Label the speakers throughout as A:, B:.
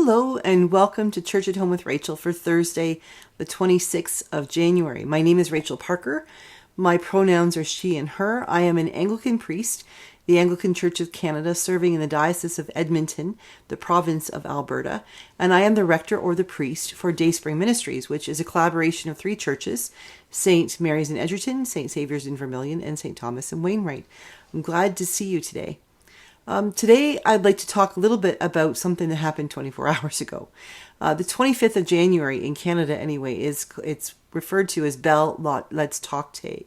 A: Hello and welcome to Church at Home with Rachael for Thursday, the 26th of January. My name is Rachael Parker. My pronouns are she and her. I am an Anglican priest, the Anglican Church of Canada, serving in the Diocese of Edmonton, the province of Alberta, and I am the rector or the priest for Dayspring Ministries, which is a collaboration of three churches, St. Mary's in Edgerton, St. Saviour's in Vermilion, and St. Thomas in Wainwright. I'm glad to see you today. Today, I'd like to talk a little bit about something that happened 24 hours ago. The 25th of January in Canada, anyway, it's referred to as Bellletstalk Day.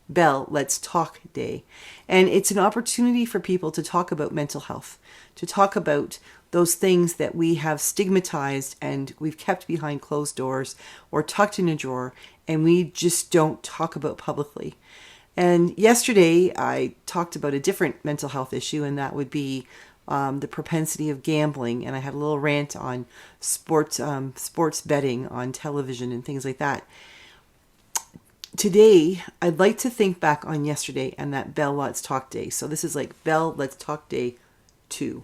A: Bellletstalk Day, and it's an opportunity for people to talk about mental health, to talk about those things that we have stigmatized and we've kept behind closed doors or tucked in a drawer, and we just don't talk about publicly. And yesterday, I talked about a different mental health issue, and that would be the propensity of gambling. And I had a little rant on sports betting on television and things like that. Today, I'd like to think back on yesterday and that Bellletstalk Day. So this is like Bellletstalk Day 2.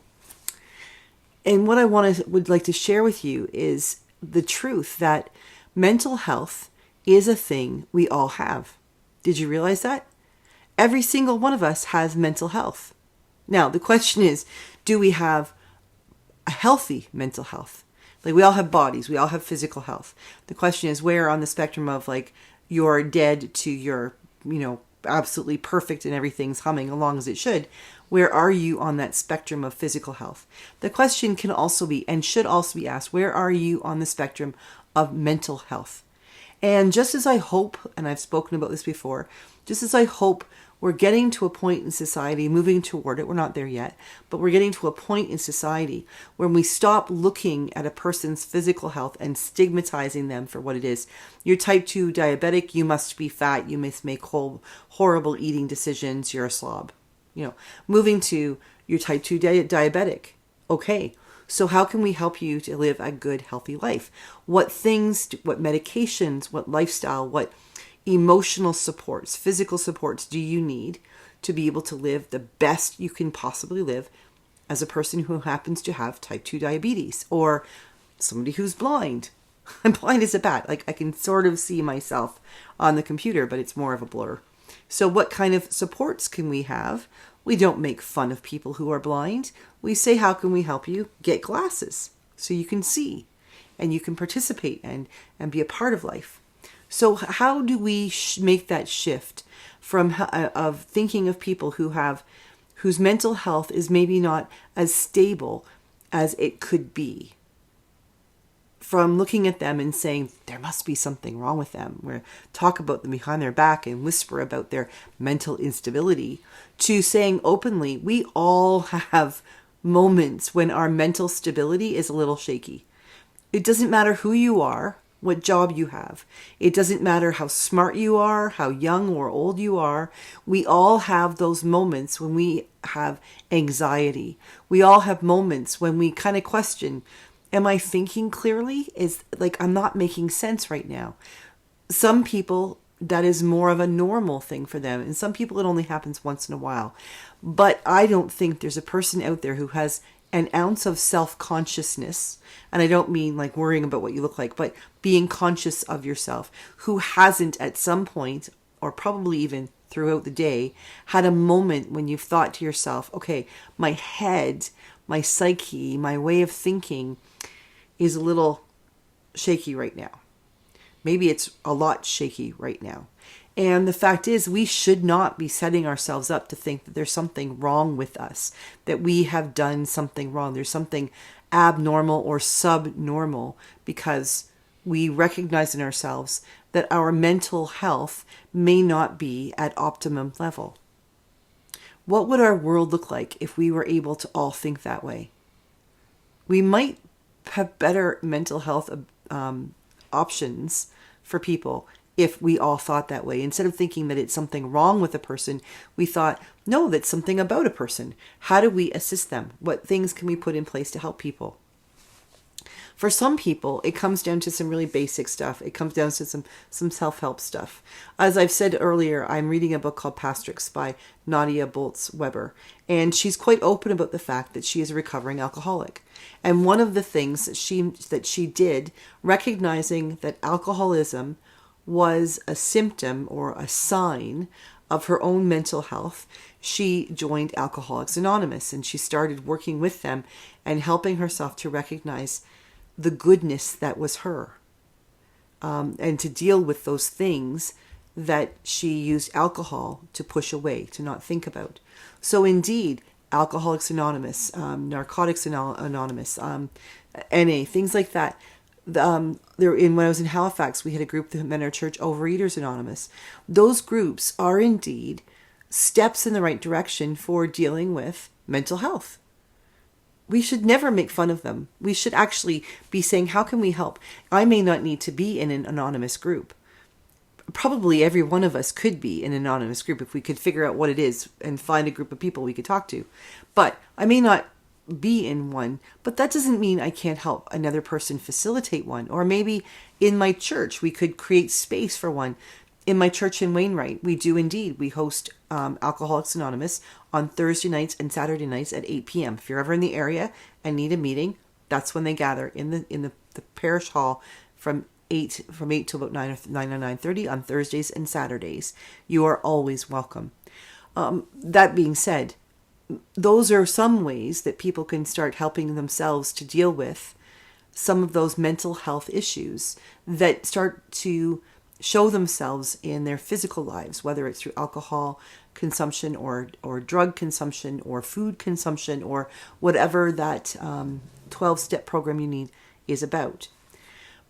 A: And what I would like to share with you is the truth that mental health is a thing we all have. Did you realize that? Every single one of us has mental health. Now, the question is, do we have a healthy mental health? Like, we all have bodies, we all have physical health. The question is, where on the spectrum of like you're dead to you're, absolutely perfect and everything's humming along as it should, where are you on that spectrum of physical health? The question can also be, and should also be asked, where are you on the spectrum of mental health? And just as I hope, and I've spoken about this before, just as I hope we're getting to a point in society, moving toward it, we're not there yet, but we're getting to a point in society when we stop looking at a person's physical health and stigmatizing them for what it is. You're type 2 diabetic, you must be fat, you must make horrible eating decisions, you're a slob. Moving to you're type 2 diabetic. Okay. So how can we help you to live a good, healthy life? What things, what medications, what lifestyle, what emotional supports, physical supports do you need to be able to live the best you can possibly live as a person who happens to have type 2 diabetes or somebody who's blind? And blind isn't bad. Like, I can sort of see myself on the computer, but it's more of a blur. So what kind of supports can we have? We don't make fun of people who are blind. We say, how can we help you get glasses so you can see and you can participate and be a part of life? So how do we make that shift from of thinking of people whose mental health is maybe not as stable as it could be, from looking at them and saying there must be something wrong with them, where talk about them behind their back and whisper about their mental instability, to saying openly, we all have moments when our mental stability is a little shaky. It doesn't matter who you are, what job you have. It doesn't matter how smart you are, how young or old you are. We all have those moments when we have anxiety. We all have moments when we kind of question, am I thinking clearly? Is like, I'm not making sense right now. Some people, that is more of a normal thing for them. And some people, it only happens once in a while. But I don't think there's a person out there who has an ounce of self-consciousness. And I don't mean like worrying about what you look like, but being conscious of yourself, who hasn't at some point, or probably even throughout the day, had a moment when you've thought to yourself, okay, my head, my psyche, my way of thinking is a little shaky right now. Maybe it's a lot shaky right now. And the fact is, we should not be setting ourselves up to think that there's something wrong with us, that we have done something wrong. There's something abnormal or subnormal, because we recognize in ourselves that our mental health may not be at optimum level. What would our world look like if we were able to all think that way? We might have better mental health options for people if we all thought that way. Instead of thinking that it's something wrong with a person, we thought, no, that's something about a person. How do we assist them? What things can we put in place to help people? For some people, it comes down to some really basic stuff. It comes down to some self-help stuff. As I've said earlier, I'm reading a book called Pastrix by Nadia Bolz-Weber, and she's quite open about the fact that she is a recovering alcoholic. And one of the things that she did, recognizing that alcoholism was a symptom or a sign of her own mental health, she joined Alcoholics Anonymous, and she started working with them and helping herself to recognize the goodness that was her, and to deal with those things that she used alcohol to push away, to not think about. So indeed, Alcoholics Anonymous, Narcotics Anonymous, NA, things like that. When I was in Halifax, we had a group that met our church, Overeaters Anonymous. Those groups are indeed steps in the right direction for dealing with mental health. We should never make fun of them. We should actually be saying, how can we help? I may not need to be in an anonymous group. Probably every one of us could be in an anonymous group if we could figure out what it is and find a group of people we could talk to. But I may not be in one, but that doesn't mean I can't help another person facilitate one. Or maybe in my church, we could create space for one. In my church in Wainwright, we do indeed. We host Alcoholics Anonymous on Thursday nights and Saturday nights at 8 p.m. If you're ever in the area and need a meeting, that's when they gather in the parish hall from 8 to about 9 or 9:30 on Thursdays and Saturdays. You are always welcome. That being said, those are some ways that people can start helping themselves to deal with some of those mental health issues that start to show themselves in their physical lives, whether it's through alcohol consumption or drug consumption or food consumption or whatever that 12-step program you need is about.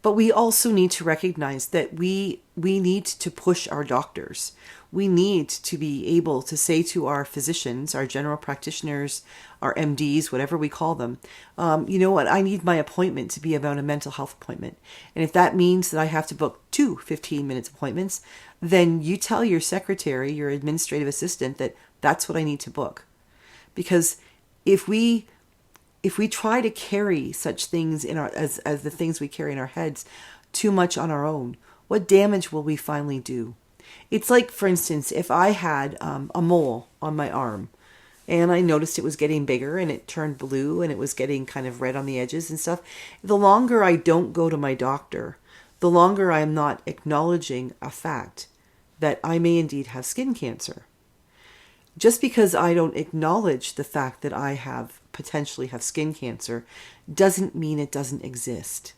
A: But we also need to recognize that we need to push our doctors. We need to be able to say to our physicians, our general practitioners, our MDs, whatever we call them, you know what, I need my appointment to be about a mental health appointment. And if that means that I have to book 2 15-minute appointments, then you tell your secretary, your administrative assistant, that that's what I need to book. Because if we try to carry such things in our as the things we carry in our heads too much on our own, what damage will we finally do? It's like, for instance, if I had a mole on my arm and I noticed it was getting bigger and it turned blue and it was getting kind of red on the edges and stuff, the longer I don't go to my doctor, the longer I am not acknowledging a fact that I may indeed have skin cancer. Just because I don't acknowledge the fact that I potentially have skin cancer doesn't mean it doesn't exist.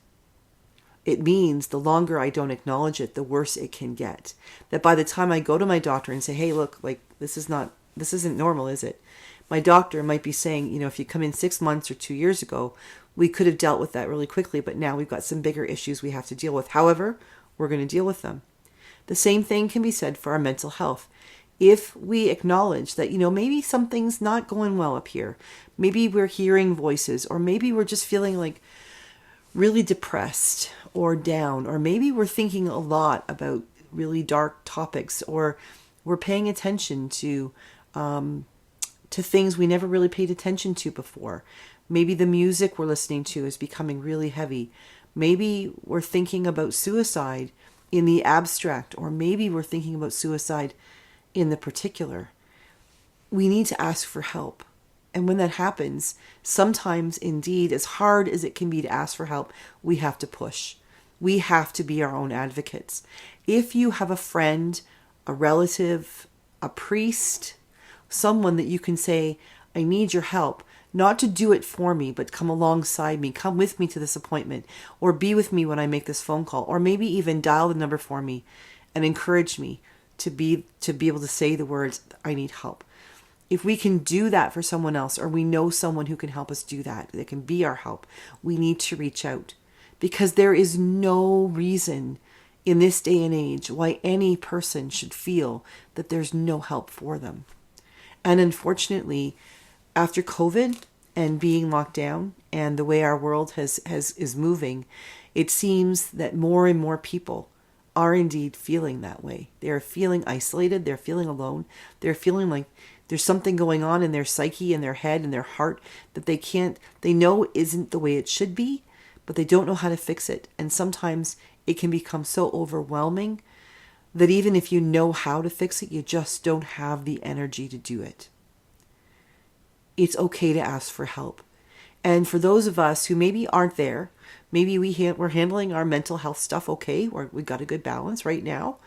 A: It means the longer I don't acknowledge it, the worse it can get. That by the time I go to my doctor and say, hey, look, like this isn't normal, is it? My doctor might be saying, if you come in 6 months or 2 years ago, we could have dealt with that really quickly, but now we've got some bigger issues we have to deal with. However, we're going to deal with them. The same thing can be said for our mental health. If we acknowledge that, maybe something's not going well up here, maybe we're hearing voices, or maybe we're just feeling like really depressed or down, or maybe we're thinking a lot about really dark topics, or we're paying attention to things we never really paid attention to before. Maybe the music we're listening to is becoming really heavy. Maybe we're thinking about suicide in the abstract, or maybe we're thinking about suicide in the particular. We need to ask for help. And when that happens, sometimes indeed, as hard as it can be to ask for help, we have to push. We have to be our own advocates. If you have a friend, a relative, a priest, someone that you can say, I need your help, not to do it for me, but come alongside me, come with me to this appointment, or be with me when I make this phone call, or maybe even dial the number for me and encourage me to be able to say the words, I need help. If we can do that for someone else, or we know someone who can help us do that can be our help, we need to reach out. Because there is no reason in this day and age why any person should feel that there's no help for them. And unfortunately, after COVID and being locked down and the way our world is moving, it seems that more and more people are indeed feeling that way. They're feeling isolated. They're feeling alone. They're feeling like there's something going on in their psyche and their head and their heart that they know isn't the way it should be, but they don't know how to fix it. And sometimes it can become so overwhelming that even if you know how to fix it, you just don't have the energy to do it. It's okay to ask for help. And for those of us who maybe aren't there, maybe we're handling our mental health stuff okay, or we got a good balance right now,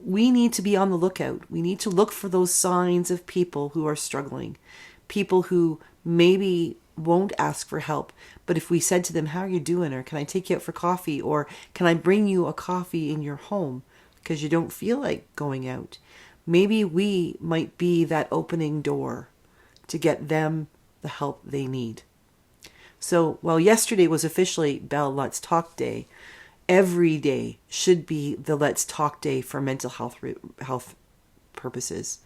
A: we need to be on the lookout. We need to look for those signs of people who are struggling, people who maybe won't ask for help, but if we said to them, how are you doing? Or can I take you out for coffee? Or can I bring you a coffee in your home because you don't feel like going out? Maybe we might be that opening door to get them the help they need. So while yesterday was officially Bellletstalk Day, every day should be the Let's Talk Day for mental health purposes.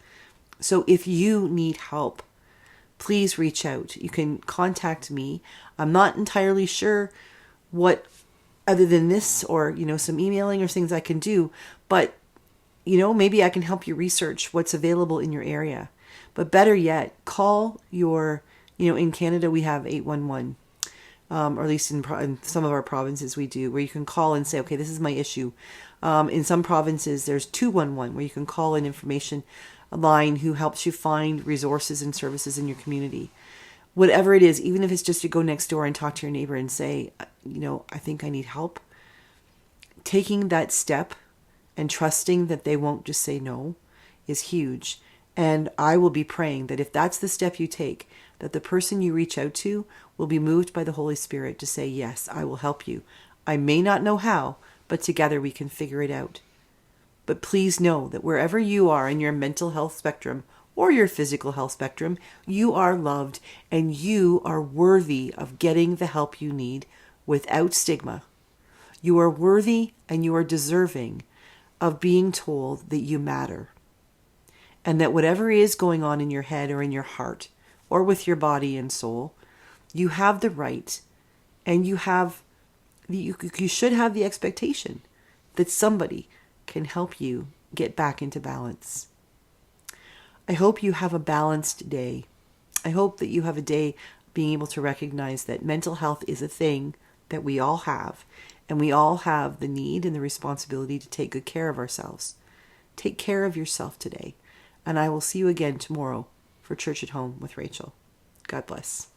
A: So if you need help, please reach out. You can contact me. I'm not entirely sure what, other than this or, some emailing or things I can do, but, maybe I can help you research what's available in your area. But better yet, call your, in Canada we have 811. Or at least in some of our provinces we do, where you can call and say, okay, this is my issue. In some provinces, there's 211, where you can call an information line who helps you find resources and services in your community. Whatever it is, even if it's just to go next door and talk to your neighbor and say, I think I need help. Taking that step and trusting that they won't just say no is huge. And I will be praying that if that's the step you take, that the person you reach out to will be moved by the Holy Spirit to say, yes, I will help you. I may not know how, but together we can figure it out. But please know that wherever you are in your mental health spectrum or your physical health spectrum, you are loved and you are worthy of getting the help you need without stigma. You are worthy and you are deserving of being told that you matter. And that whatever is going on in your head or in your heart or with your body and soul, you have the right and you should have the expectation that somebody can help you get back into balance. I hope you have a balanced day. I hope that you have a day being able to recognize that mental health is a thing that we all have, and we all have the need and the responsibility to take good care of ourselves. Take care of yourself today, and I will see you again tomorrow for Church at Home with Rachael. God bless.